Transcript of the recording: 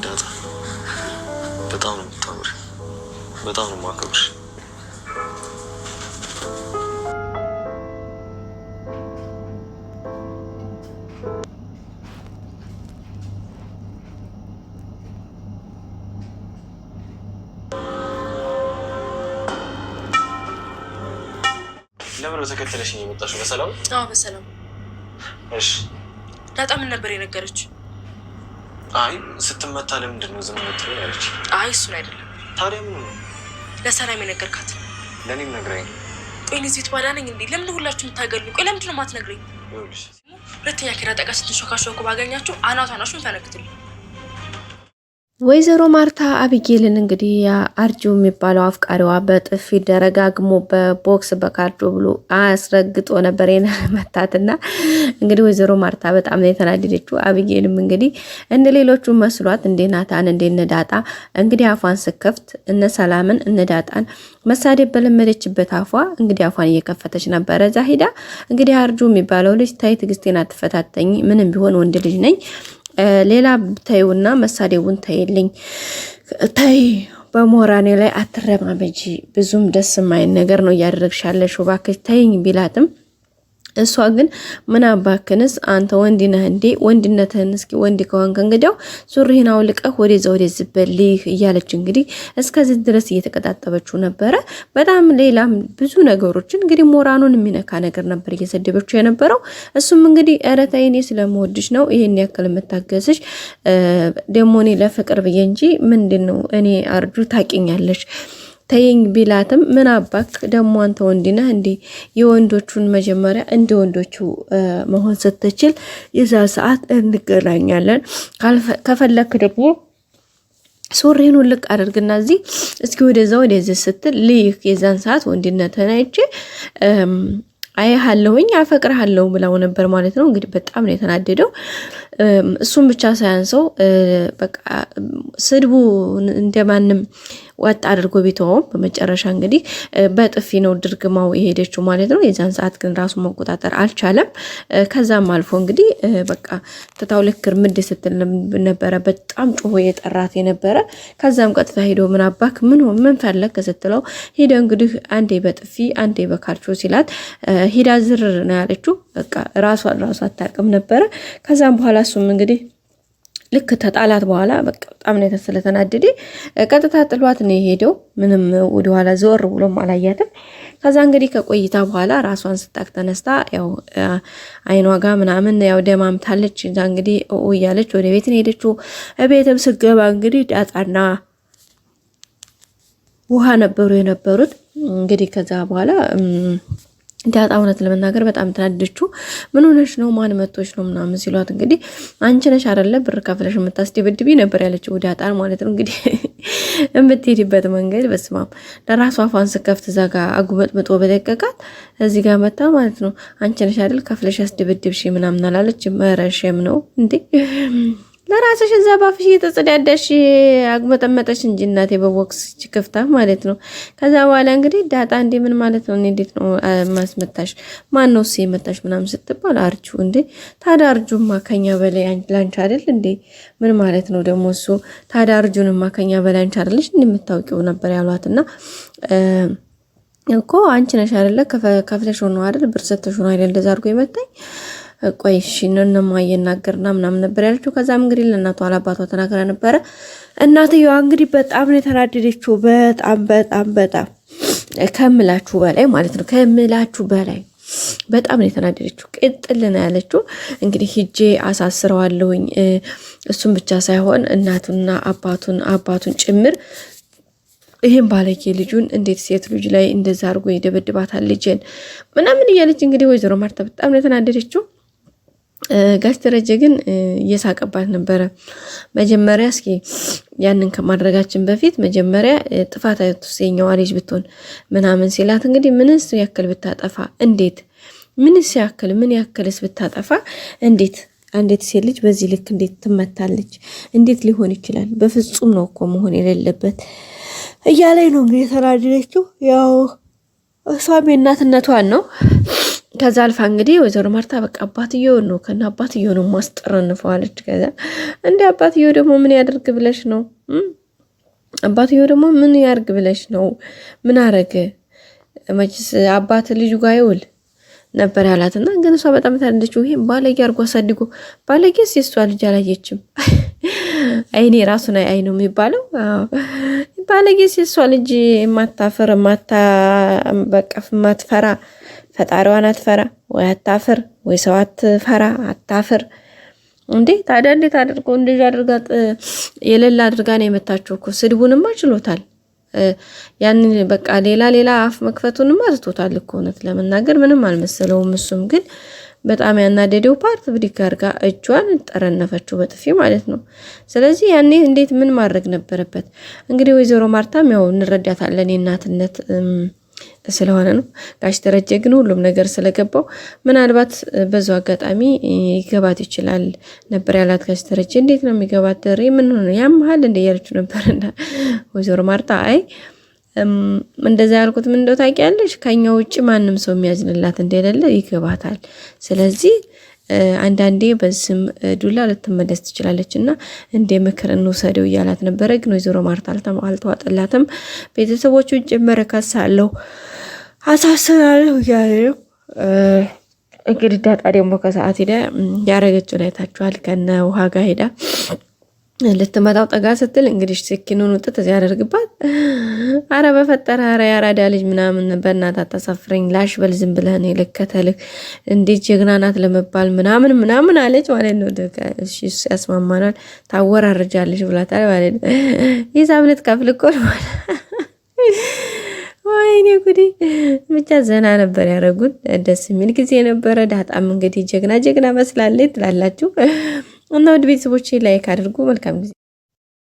ዳጣ በጣም ነው የምታምሪ፣ በጣም ነው የማከብርሽ። ለምን ተከተለሽኝ የመጣሽው? በሰላም? አዎ በሰላም። እሺ ዳጣ ምን ነበር የነገረች? አይ ስትመታ ለምንድን ነው ዝም የምትለው ያለች። አይ እሱን አይደለም። ታዲያ ምን ነው? ለሰላም የነገርካት? ለእኔም ነግረኝ። ቆይ እዚህ ትባዳ ነኝ እንዴ? ለምን ሁላችሁ የምታገሉ? ቆይ ለምንድን ነው የማትነግረኝ? ይኸውልሽ ሁለተኛ ኪራ ጠቃ ስትሾካሾኩ ባገኛችሁ አናቷን ፈነክትልኝ። ወይዘሮ ማርታ አቢጌልን እንግዲህ አርጁ የሚባለው አፍቃሪዋ በጥፊ ደረጋግሞ በቦክስ በካርዶ ብሎ አስረግጦ ነበር የመታትና እንግዲህ ወይዘሮ ማርታ በጣም ነው የተናደደችው። አቢጌልም እንግዲህ እንደ ሌሎቹ መስሏት እንደ ናታን እንደ ነዳጣ እንግዲህ አፏን ስከፍት እነ ሰላምን እነ ዳጣን መሳደብ በለመደችበት አፏ እንግዲህ አፏን እየከፈተች ነበረ። እዛ ሂዳ እንግዲህ አርጁ የሚባለው ልጅ ታይ ትግስቴን አትፈታተኝ፣ ምንም ቢሆን ወንድ ልጅ ነኝ፣ ሌላ ታዩና መሳደቡን ታይልኝ፣ ታይ በሞራኔ ላይ አትረማመጂ፣ ብዙም ደስ የማይል ነገር ነው እያደረግሻለሽ፣ እባክሽ ታይኝ ቢላትም እሷ ግን ምን አባክንስ አንተ ወንድ ነህ እንዴ? ወንድነትህን እስኪ ወንድ ከሆንክ እንግዲያው ሱሪህን አውልቀህ ወደዛ ወደዚህ በልህ እያለች እንግዲህ እስከዚህ ድረስ እየተቀጣጠበችው ነበረ። በጣም ሌላም ብዙ ነገሮችን እንግዲህ ሞራኑን የሚነካ ነገር ነበር እየሰደበችው የነበረው። እሱም እንግዲህ ኧረ ተይ እኔ ስለምወድሽ ነው ይሄን ያክል የምታገዝሽ፣ ደግሞ እኔ ለፍቅር ብዬ እንጂ ምንድነው እኔ አርጁ ታቂኛለሽ ተይኝ ቢላትም ምን አባክ ደግሞ አንተ ወንድ ነህ እንዴ? የወንዶቹን መጀመሪያ እንደ ወንዶቹ መሆን ስትችል የዛ ሰዓት እንገናኛለን፣ ከፈለክ ደግሞ ሱሪህን ልቅ አድርግና እዚህ እስኪ ወደዛ ወደዚህ ስትል ልይህ የዛን ሰዓት ወንድነትህን አይቼ አይሃለሁኝ አፈቅርሃለሁ ብላው ነበር ማለት ነው። እንግዲህ በጣም ነው የተናደደው። እሱም ብቻ ሳያንሰው በቃ ስድቡ እንደማንም ወጣ አድርጎ ቢተውም በመጨረሻ እንግዲህ በጥፊ ነው ድርግማው የሄደችው ማለት ነው። የዛን ሰዓት ግን ራሱ መቆጣጠር አልቻለም። ከዛም አልፎ እንግዲህ በቃ ተታው ልክ እርምድ ስትል ነበረ በጣም ጮሆ የጠራት የነበረ። ከዛም ቀጥታ ሄዶ ምን አባክ ምን ፈለክ ስትለው ሄደ እንግዲህ አንዴ በጥፊ አንዴ በካልቾ ሲላት ሂዳ ዝር ነው ያለችው። በቃ ራሷን አታውቅም ነበረ። ከዛም በኋላ እሱም እንግዲህ ልክ ተጣላት በኋላ በቃ በጣም ነው ስለተናደደ ቀጥታ ጥሏት ነው የሄደው። ምንም ወደ ኋላ ዘወር ብሎም አላያትም። ከዛ እንግዲህ ከቆይታ በኋላ ራሷን ስታክ ተነስታ ያው አይኗ ጋር ምናምን ያው ደማምታለች። እዛ እንግዲህ እያለች ወደ ቤት ነው ሄደችው። ቤትም ስገባ እንግዲህ ዳጣና ውሃ ነበሩ የነበሩት። እንግዲህ ከዛ በኋላ ዳጣ እውነት ለመናገር በጣም ተናደደችው። ምን ሆነሽ ነው ማን መጥቶሽ ነው ምናምን ሲሏት እንግዲህ አንቺ ነሽ አይደለ ብር ከፍለሽ የምታስደብድቢ ነበር ያለችው ዳጣን ማለት ነው። እንግዲህ የምትሄድበት መንገድ በስማም ለራሷ አፏን ስከፍት እዛ ጋር አጉመጥምጦ በደቀቃት እዚህ ጋር መጣ ማለት ነው። አንቺ ነሽ አይደል ከፍለሽ ያስደብድብሽ ምናምን አላለች። መረሸም ነው እንዴ ለራስሽ እዛ ባፍሽ እየተጸዳዳሽ አግመጠመጠሽ እንጂ እናቴ በቦክስ ከፍታ ማለት ነው። ከዛ በኋላ እንግዲህ ዳጣ እንዴ ምን ማለት ነው? እንዴት ነው ማስመታሽ? ማን ነው የመታሽ ምናምን ስትባል አርጁ እንዴ ታዲያ አርጁማ ከኛ በላይ ላንቺ አይደል እንዴ? ምን ማለት ነው ደግሞ እሱ? ታዲያ አርጁንማ ከኛ በላይ አንቺ አይደልሽ እንደምታውቂው ነበር ያሏትና እኮ አንቺ ነሽ አይደለ ከፍለሽ ነው አይደል ብር ሰጥተሽ ነው አይደል እንደዛ አድርጎ ይመታኝ ቆይ እሺ እነማ እየናገርና ምናምን ነበር ያለችው። ከዛም እንግዲህ ለእናቷ አላባቷ ተናገረ ነበረ። እናትየዋ እንግዲህ በጣም ነው የተናደደችው። በጣም ከምላችሁ በላይ ማለት ነው። ከምላችሁ በላይ በጣም ነው የተናደደችው። ቅጥል ነው ያለችው። እንግዲህ ሂጄ አሳስረዋለሁኝ እሱም ብቻ ሳይሆን እናቱና አባቱን ጭምር ይሄን ባለጌ ልጁን እንዴት ሴት ልጅ ላይ እንደዛ አድርጎ ይደበድባታል ልጅን ምናምን እያለች እንግዲህ ወይዘሮ ማርታ በጣም ነው የተናደደችው። ጋሽ ደረጀ ግን እየሳቀባት ነበረ። መጀመሪያ እስኪ ያንን ከማድረጋችን በፊት መጀመሪያ ጥፋት አይተሰኛው ልጅ ብትሆን ምናምን ሲላት እንግዲህ ምንስ ያክል ብታጠፋ እንዴት ምን ያክልስ ብታጠፋ እንዴት ሴት ልጅ በዚህ ልክ እንዴት ትመታለች? እንዴት ሊሆን ይችላል? በፍጹም ነው እኮ መሆን የሌለበት እያለኝ ነው እንግዲህ የተናደደችው። ያው እሷም የእናትነቷን ነው ከዛ አልፋ እንግዲህ ወይዘሮ ማርታ በቃ አባትየው ነው ከና አባትየው ነው ማስጠረንፈዋለች። ከዛ እንደ አባትየው ደግሞ ምን ያደርግ ብለሽ ነው? አባትየው ደግሞ ምን ያርግ ብለሽ ነው? ምን አረገ? መችስ አባት ልጁ ጋር ይውል ነበር ያላትና ግን እሷ በጣም ታንደችው። ይሄ ባለጌ አርጎ አሳድጎ ባለጌስ የሷ ልጅ አላየችም። አይኔ ራሱን አይ ነው የሚባለው። ባለጌስ የሷ ልጅ ማታፈር በቃ ማትፈራ ፈጣሪዋን አትፈራ ወይ አታፍር ወይ ሰው አትፈራ አታፍር እንዴ! ታዲያ እንዴት አድርጎ እንደዚህ አድርጋ የሌላ አድርጋ ነው የመታቸው እኮ። ስድቡንማ ችሎታል። ያንን በቃ ሌላ አፍ መክፈቱንማ አዝቶታል እኮ። እውነት ለመናገር ምንም አልመሰለውም። እሱም ግን በጣም ያናደደው ፓርት ብድግ አድርጋ እጇን ጠረነፈችው በጥፊ ማለት ነው። ስለዚህ ያኔ እንዴት ምን ማድረግ ነበረበት? እንግዲህ ወይዘሮ ማርታም ያው እንረዳታለን የእናትነት ስለሆነ ነው። ጋሽ ደረጀ ግን ሁሉም ነገር ስለገባው ምናልባት በዛው አጋጣሚ ይገባት ይችላል ነበር ያላት። ጋሽ ደረጀ እንዴት ነው የሚገባት? ደሬ ምን ሆነ ያምሃል እንደ ያለችው ነበርና ወይዘሮ ማርታ አይ እንደዛ ያልኩት ምን እንደው ታውቂያለሽ፣ ከኛ ውጪ ማንም ሰው የሚያዝንላት እንደሌለ ይገባታል። ስለዚህ አንዳንዴ በስም ዱላ ልትመለስ ትችላለች እና እንደ ምክር እንውሰደው እያላት ነበረ። ግን ወይዘሮ ማርታ አልተዋጠላትም። ቤተሰቦቹን ጭምር ከሳለሁ አሳስራለሁ እያለ ነው። እንግዲህ ዳጣ ደግሞ ከሰዓት ሄዳ ያረገችውን አይታችኋል። ከነ ውሃ ጋር ሄዳ ልትመጣው ጠጋ ስትል እንግዲህ ስኪኑን ውጥት እዚህ ያደርግባት። አረ በፈጠረ አረ ያራዳ ልጅ ምናምን በእናት አታሳፍረኝ ላሽ በል ዝም ብለህ ነው ልከተልህ እንዴት ጀግና ናት ለመባል ምናምን አለች ማለት ነው። እሺ ያስማማናል ታወራርጃለሽ ብላታል ማለት ነው። ሂሳብ ልትከፍል እኮ ማለት ወይኔ ጉዲ! ብቻ ዘና ነበር ያደረጉት። ደስ የሚል ጊዜ ነበረ። ዳጣም እንግዲህ ጀግና መስላለች ትላላችሁ እና ውድ ቤተሰቦቼ ላይክ አድርጉ። መልካም ጊዜ